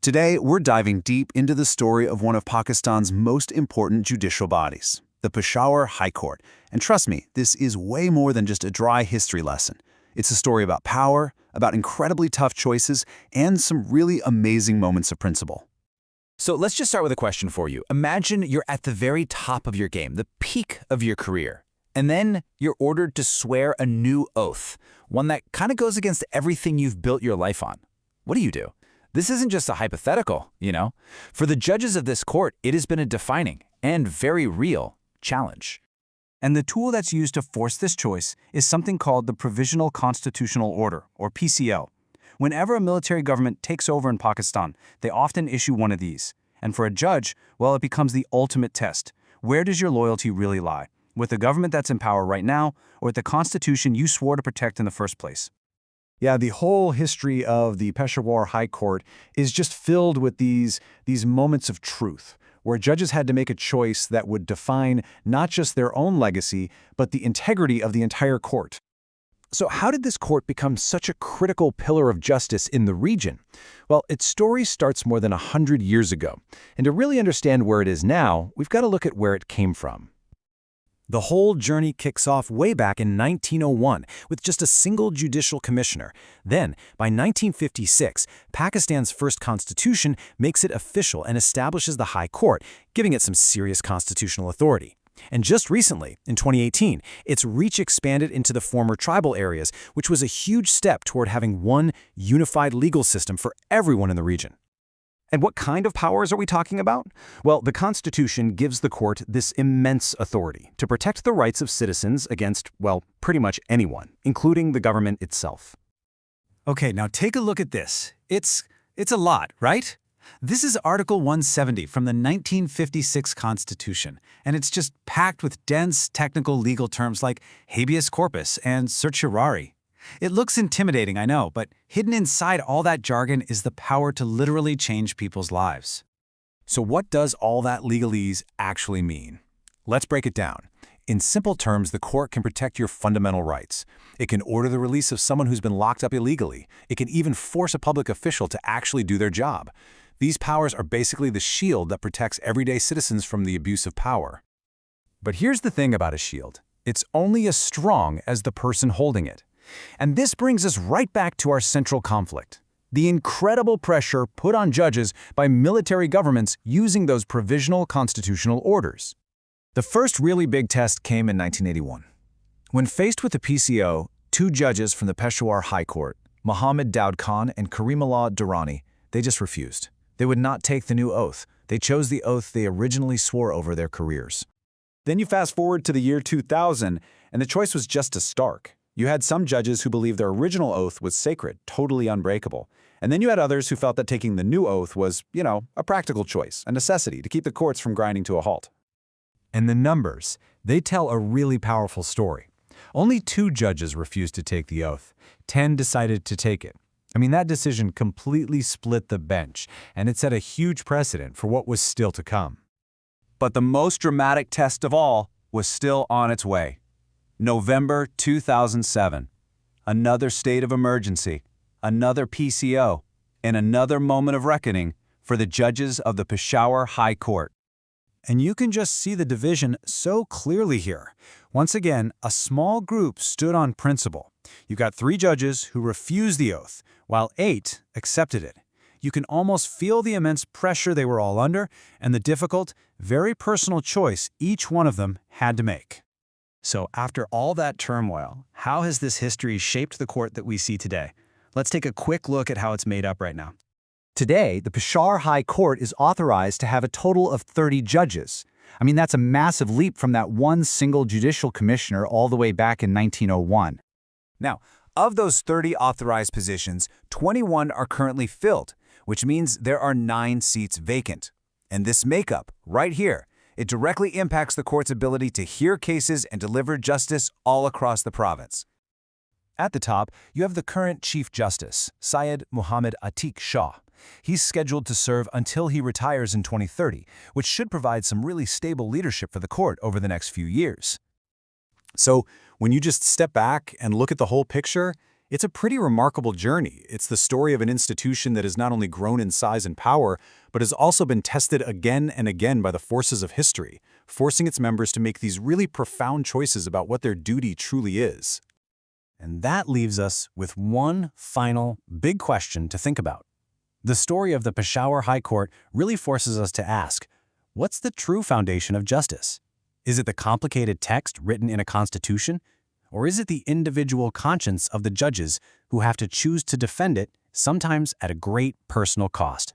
Today, we're diving deep into the story of one of Pakistan's most important judicial bodies, the Peshawar High Court. And trust me, this is way more than just a dry history lesson. It's a story about power, about incredibly tough choices, and some really amazing moments of principle. So let's just start with a question for you. Imagine you're at the very top of your game, the peak of your career, and then you're ordered to swear a new oath, one that kind of goes against everything you've built your life on. What do you do? This isn't just a hypothetical, you know. For the judges of this court, it has been a defining and very real challenge. And the tool that's used to force this choice is something called the Provisional Constitutional Order, or PCO. Whenever a military government takes over in Pakistan, they often issue one of these. And for a judge, well, it becomes the ultimate test. Where does your loyalty really lie? With the government that's in power right now, or with the Constitution you swore to protect in the first place? Yeah, the whole history of the Peshawar High Court is just filled with these moments of truth, where judges had to make a choice that would define not just their own legacy, but the integrity of the entire court. So how did this court become such a critical pillar of justice in the region? Well, its story starts more than 100 years ago. And to really understand where it is now, we've got to look at where it came from. The whole journey kicks off way back in 1901 with just a single judicial commissioner. Then, by 1956, Pakistan's first constitution makes it official and establishes the High Court, giving it some serious constitutional authority. And just recently, in 2018, its reach expanded into the former tribal areas, which was a huge step toward having one unified legal system for everyone in the region. And what kind of powers are we talking about? Well, the Constitution gives the court this immense authority to protect the rights of citizens against, well, pretty much anyone, including the government itself. Okay, now take a look at this. It's a lot, right? This is Article 170 from the 1956 Constitution, and it's just packed with dense technical legal terms like habeas corpus and certiorari. It looks intimidating, I know, but hidden inside all that jargon is the power to literally change people's lives. So what does all that legalese actually mean? Let's break it down. In simple terms, the court can protect your fundamental rights. It can order the release of someone who's been locked up illegally. It can even force a public official to actually do their job. These powers are basically the shield that protects everyday citizens from the abuse of power. But here's the thing about a shield. It's only as strong as the person holding it. And this brings us right back to our central conflict, the incredible pressure put on judges by military governments using those provisional constitutional orders. The first really big test came in 1981. When faced with the PCO, two judges from the Peshawar High Court, Muhammad Daud Khan and Karimullah Durrani, they just refused. They would not take the new oath. They chose the oath they originally swore over their careers. Then you fast forward to the year 2000, and the choice was just as stark. You had some judges who believed their original oath was sacred, totally unbreakable. And then you had others who felt that taking the new oath was, a practical choice, a necessity to keep the courts from grinding to a halt. And the numbers, they tell a really powerful story. Only 2 judges refused to take the oath. 10 decided to take it. I mean, that decision completely split the bench, and it set a huge precedent for what was still to come. But the most dramatic test of all was still on its way. November 2007. Another state of emergency, another PCO, and another moment of reckoning for the judges of the Peshawar High Court. And you can just see the division so clearly here. Once again, a small group stood on principle. You've got 3 judges who refused the oath, while 8 accepted it. You can almost feel the immense pressure they were all under and the difficult, very personal choice each one of them had to make. So after all that turmoil, how has this history shaped the court that we see today? Let's take a quick look at how it's made up right now. Today, the Peshawar High Court is authorized to have a total of 30 judges. I mean, that's a massive leap from that one single judicial commissioner all the way back in 1901. Now, of those 30 authorized positions, 21 are currently filled, which means there are 9 seats vacant. And this makeup, right here, it directly impacts the court's ability to hear cases and deliver justice all across the province. At the top, you have the current Chief Justice, Syed Muhammad Atiq Shah. He's scheduled to serve until he retires in 2030, which should provide some really stable leadership for the court over the next few years. So, when you just step back and look at the whole picture, It's a pretty remarkable journey. It's the story of an institution that has not only grown in size and power, but has also been tested again and again by the forces of history, forcing its members to make these really profound choices about what their duty truly is. And that leaves us with one final big question to think about. The story of the Peshawar High Court really forces us to ask, what's the true foundation of justice? Is it the complicated text written in a constitution? Or is it the individual conscience of the judges who have to choose to defend it, sometimes at a great personal cost?